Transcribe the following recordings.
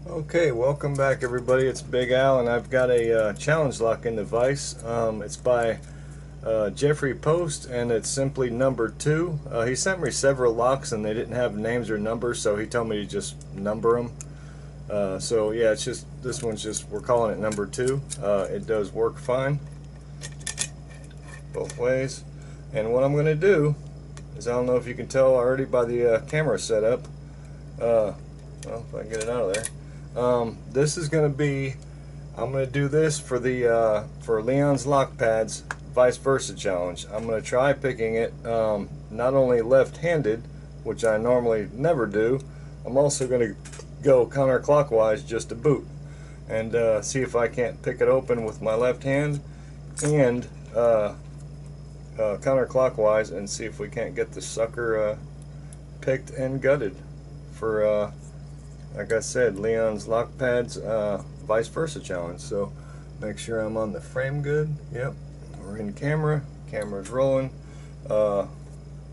Okay, welcome back everybody. It's Big Al and I've got a challenge lock in the Vise. It's by Jeffrey Post and it's simply number 2. He sent me several locks and they didn't have names or numbers, so he told me to just number them. So yeah, it's just, this one's just, we're calling it number 2. It does work fine both ways. And what I'm going to do is, I don't know if you can tell already by the camera setup, well, if I can get it out of there. This is going to be, I'm going to do this for the for Leon's Lockpad's Vise-Versa challenge. I'm going to try picking it not only left-handed, which I normally never do. I'm also going to go counterclockwise just to boot and see if I can't pick it open with my left hand, and counterclockwise, and see if we can't get the sucker picked and gutted for like I said, Leon's Lockpad's Vise-Versa challenge. So make sure I'm on the frame good. Yep, we're in camera. Camera's rolling.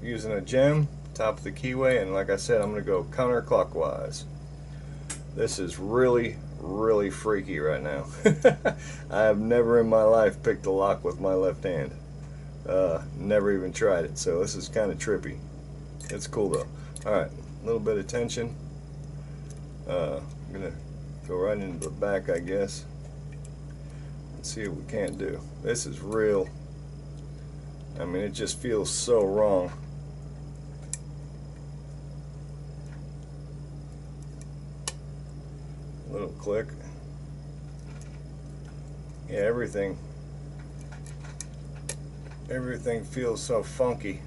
Using a gem, top of the keyway, and like I said, I'm going to go counterclockwise. This is really, really freaky right now. I have never in my life picked a lock with my left hand. Never even tried it, so this is kind of trippy. It's cool though. Alright, a little bit of tension. I'm gonna go right into the back, I guess, and see what we can't do. This is real. I mean, it just feels so wrong. A little click. Yeah, everything feels so funky.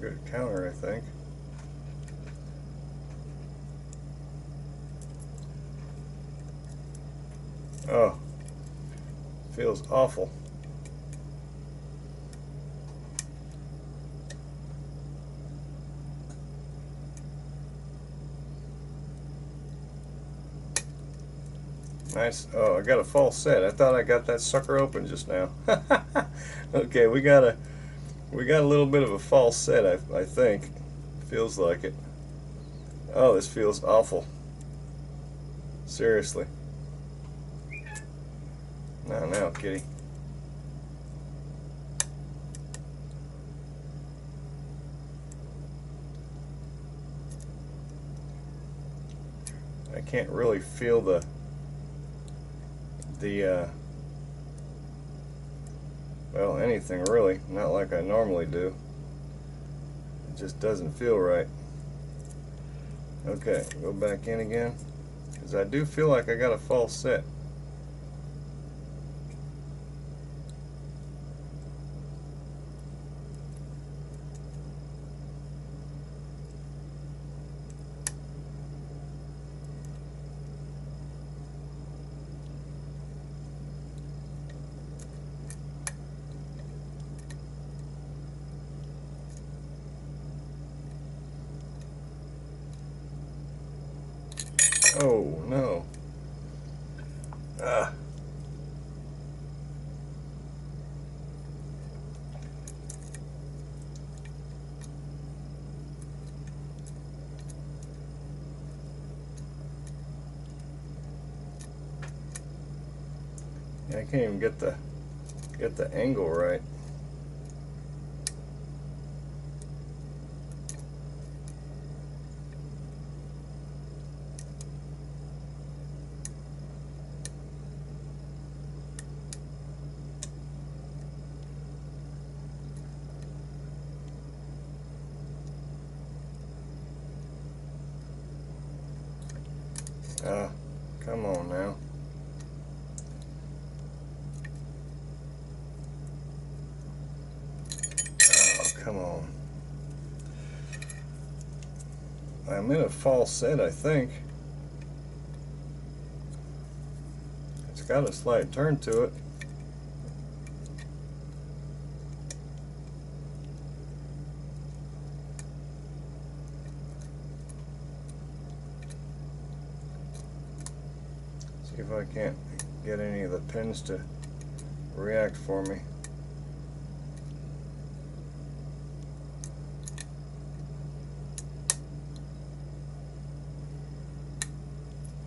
Good counter, I think. Oh, feels awful. Nice. Oh, I got a false set. I thought I got that sucker open just now. Okay, we got a little bit of a false set, I think. Feels like it. Oh, this feels awful. Seriously. Now, kitty. I can't really feel the well, anything really, not like I normally do. It just doesn't feel right. Okay, go back in again, because I do feel like I got a false set. Oh no. Ah. I can't even get the angle right. Come on now. Oh, come on. I'm in a false set, I think. It's got a slight turn to it. See if I can't get any of the pins to react for me.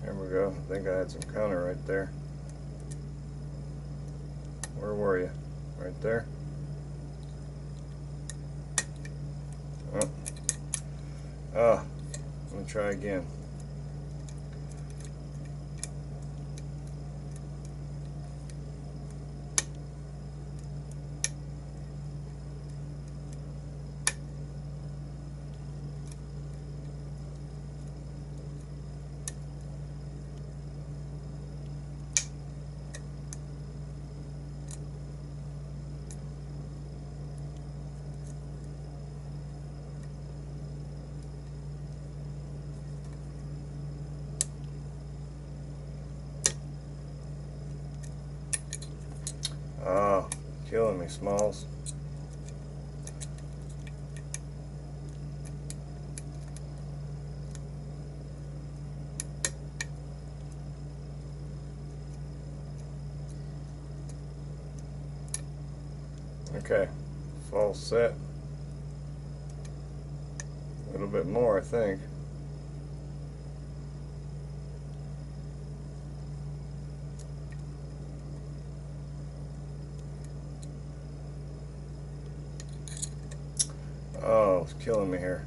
There we go. I think I had some counter right there. Where were you? Right there? Oh. Ah. I'm going to try again. Oh, killing me, Smalls. Okay, false set. A little bit more, I think. Oh, it's killing me here.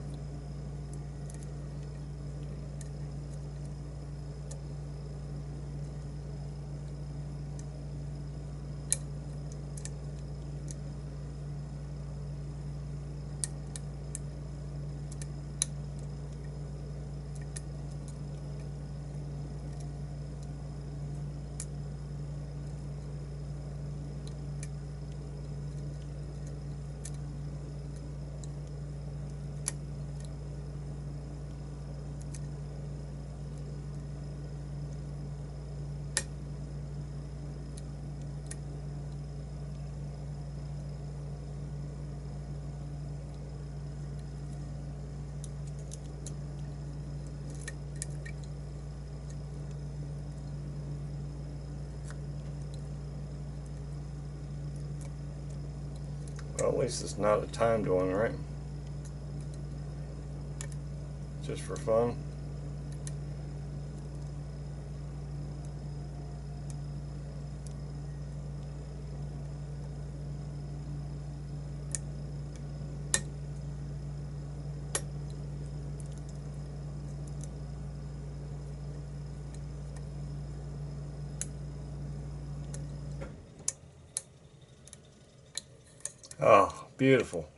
Well, at least it's not a timed one, right? Just for fun. Oh, beautiful.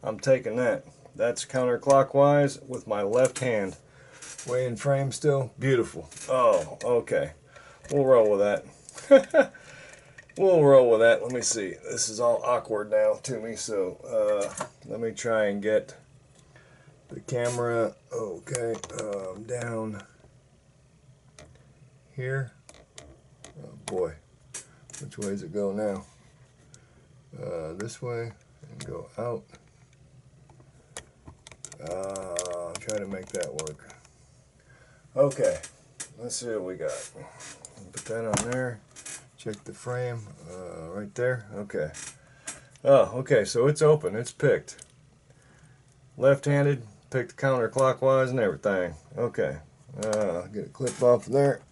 I'm taking that. That's counterclockwise with my left hand. Way in frame still. Beautiful. Oh, okay. We'll roll with that. We'll roll with that. Let me see. This is all awkward now to me, so let me try and get the camera, okay, down here. Oh boy. Which way does it go now? This way and go out. Try to make that work. Okay, let's see what we got. Put that on there. Check the frame. Right there. Okay. Oh, okay, so it's open. It's picked. Left-handed. Picked counterclockwise and everything. Okay. Get a clip off of there.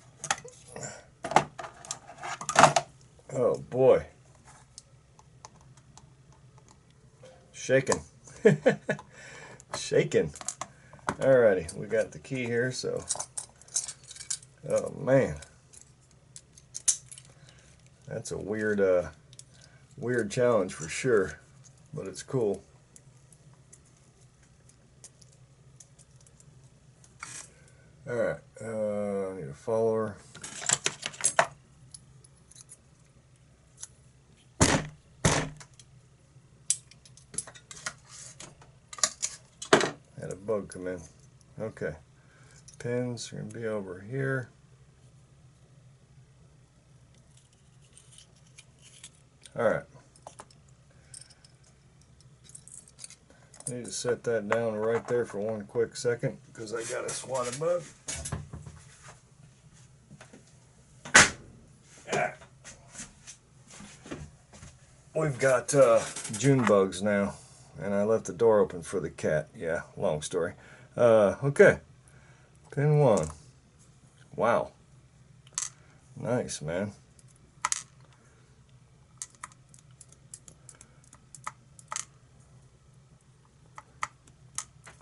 Oh boy. Shaking. Shaking. Alrighty, we got the key here, so. Oh man. That's a weird weird challenge for sure, but it's cool. Alright, I need a follower. Had a bug come in. Okay. Pins are going to be over here. Alright. Need to set that down right there for one quick second because I got to swat a bug. we've got June bugs now, and I left the door open for the cat. Yeah, long story. Okay, pin 1. Wow, nice, man.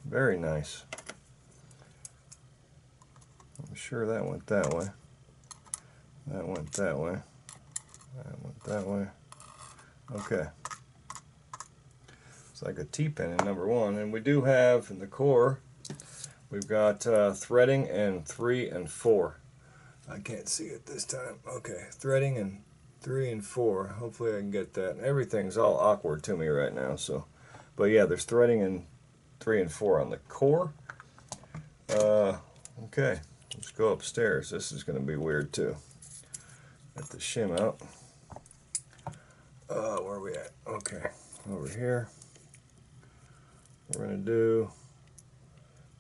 Very nice. I'm sure that went that way. That went that way. That went that way. Okay. It's like a T-pin in number 1. And we do have in the core, we've got threading in 3 and 4. I can't see it this time. Okay, threading in 3 and 4. Hopefully I can get that. Everything's all awkward to me right now. So, but yeah, there's threading in 3 and 4 on the core. Okay, let's go upstairs. This is going to be weird too. Get the shim out. Where are we at? Okay, over here. We're going to do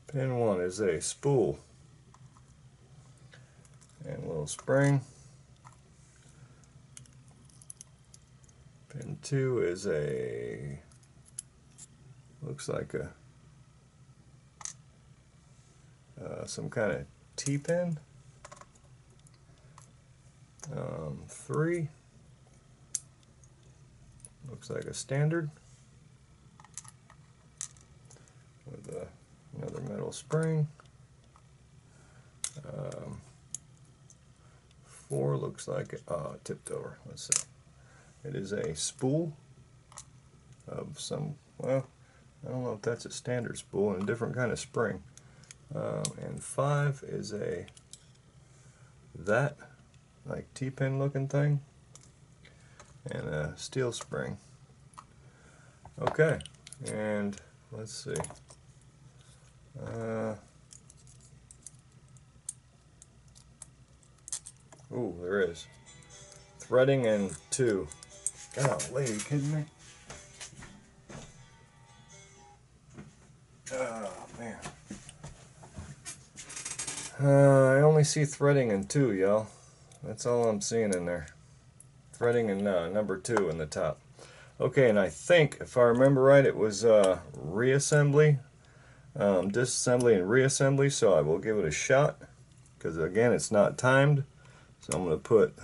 pin 1 is a spool and a little spring. Pin 2 is a, looks like a some kind of T-pin. 3 looks like a standard with another metal spring. 4 looks like it tipped over. Let's see. It is a spool of some, well, I don't know if that's a standard spool, and a different kind of spring. And 5 is that like T-pin looking thing, and a steel spring. Okay, and let's see. Ooh, there is threading in 2. Golly, are you kidding me? Oh man. I only see threading in 2, y'all. That's all I'm seeing in there. Threading in number 2 in the top. Okay, and I think, if I remember right, it was reassembly, disassembly and reassembly, so I will give it a shot, because again, it's not timed. So I'm going to put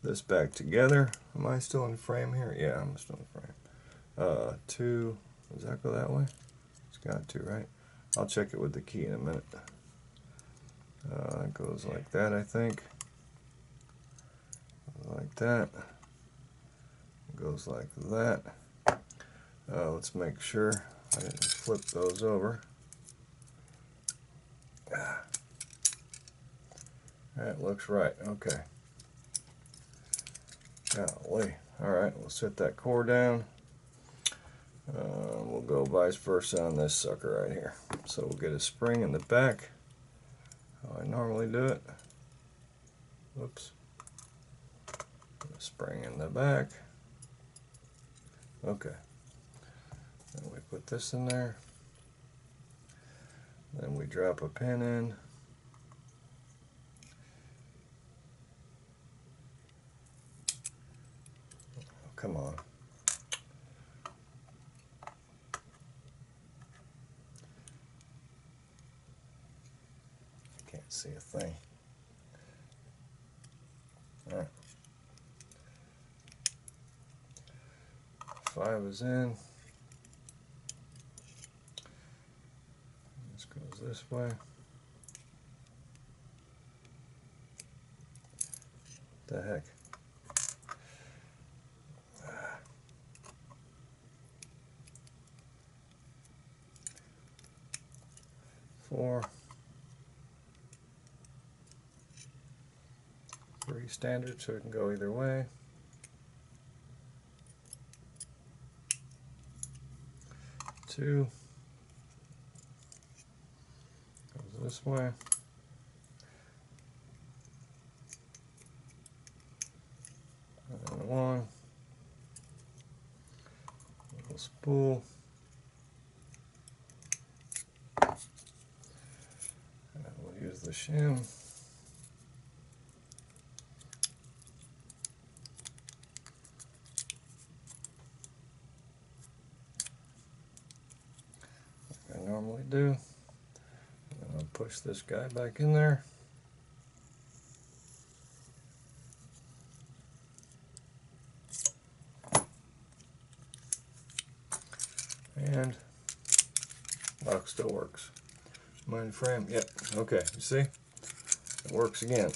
this back together. Am I still in frame here? Yeah, I'm still in frame. 2, does that go that way? It's got to, right? I'll check it with the key in a minute. It goes like that, I think. Like that. It goes like that. Let's make sure I didn't flip those over. That looks right. Okay. Golly. Alright, we'll set that core down. We'll go Vise-Versa on this sucker right here. So we'll get a spring in the back. How I normally do it. Whoops. Put a spring in the back. Okay. Then we put this in there. Then we drop a pin in. Oh, come on. Can't see a thing. All right. 5 is in. This goes this way. What the heck? 4. 3 standard, so it can go either way. 2 goes this way. And 1 little spool. And we'll use the shim. push this guy back in there. And lock still works. Mind frame, yep, okay, you see? It works again.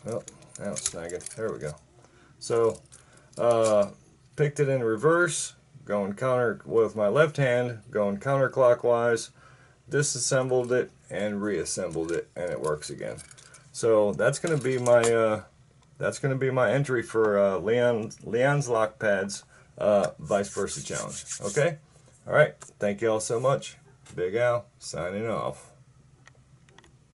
Oh, now it's snagging. There we go. So, picked it in reverse, going counter with my left hand, going counterclockwise, disassembled it, and reassembled it, and it works again. So that's going to be my entry for Leon's Lockpad's Vice-Versa challenge. Okay? All right. Thank you all so much. Big Al signing off.